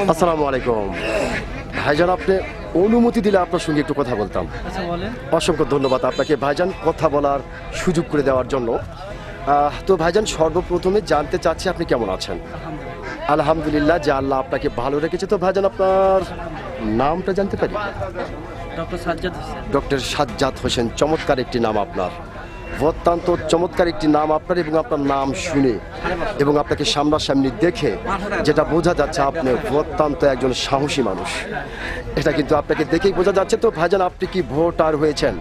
আসসালামু আলাইকুম ভাইজান, আপনি অনুমতি দিলে আপনার সঙ্গে একটু কথা বলতাম। আচ্ছা বলেন। অসংখ্য ধন্যবাদ আপনাকে ভাইজান কথা বলার সুযোগ করে দেওয়ার জন্য। তো ভাইজান, সর্বপ্রথমে জানতে চাচ্ছি আপনি কেমন আছেন? আলহামদুলিল্লাহ, যে আল্লাহ আপনাকে ভালো রেখেছে। তো ভাইজান, আপনার নামটা জানতে পারি? ডক্টর সাজ্জাদ হোসেন। ডক্টর সাজ্জাদ হোসেন, চমৎকার একটি নাম আপনার, অত্যন্ত চমৎকার একটি নাম আপনার। এবং আপনার নাম শুনে এবং আপনাকে সামনাসামনি দেখে যেটা বোঝা যাচ্ছে আপনি অত্যন্ত একজন সাহসী মানুষ, এটা কিন্তু আপনাকে দেখেই বোঝা যাচ্ছে। তো ভাইজান, আপনি কি ভোটার হয়েছেন?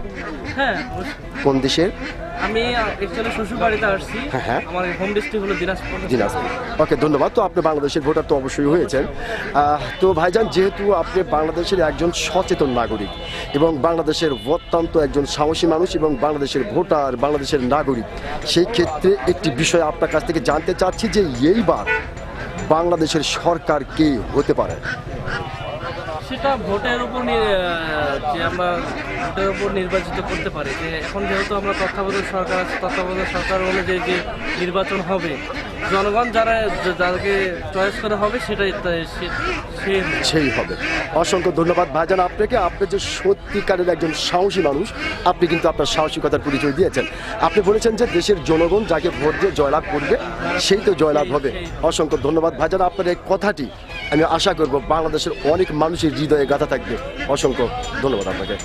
হ্যাঁ, কোন দেশের? আমি অ্যাকচুয়ালি শ্বশুর বাড়িতে আসছি। হ্যাঁ। আমার হোম ডিস্ট্রিক্ট হলো দিনাজপুর। দিনাজপুর। ওকে, ধন্যবাদ। তো আপনি বাংলাদেশের ভোটার তো অবশ্যই হয়েছেন। তো ভাইজান, যেহেতু আপনি বাংলাদেশের একজন সচেতন নাগরিক এবং বাংলাদেশের অত্যন্ত একজন সাহসী মানুষ এবং বাংলাদেশের ভোটার, বাংলাদেশের নাগরিক, সেই ক্ষেত্রে একটি বিষয় আপনার কাছ থেকে জানতে চাচ্ছি যে এইবার বাংলাদেশের সরকার কে হতে পারে? সেটা ভোটের উপর যে আমরা ভোটের উপর নির্বাচিত করতে পারি। যে এখন যেহেতু আমরা তত্ত্বাবধায়ক সরকার আছে, তত্ত্বাবধায়ক সরকার অনুযায়ী যে নির্বাচন হবে, জনগণ যাদেরকে চয়েস করা হবে সেটাই সেই হবে। অসংখ্য ধন্যবাদ ভাইজান আপনাকে। আপনি যে সত্যিকারের একজন সাহসী মানুষ, আপনি কিন্তু আপনার সাহসিকতার পরিচয় দিয়েছেন। আপনি বলেছেন যে দেশের জনগণ যাকে ভোট দিয়ে জয়লাভ করবে সেই তো জয়লাভ হবে। অসংখ্য ধন্যবাদ ভাইজান, আপনার এই কথাটি আমি আশা করব বাংলাদেশের অনেক মানুষের হৃদয়ে গাঁথা থাকবে। অসংখ্য ধন্যবাদ আপনাকে।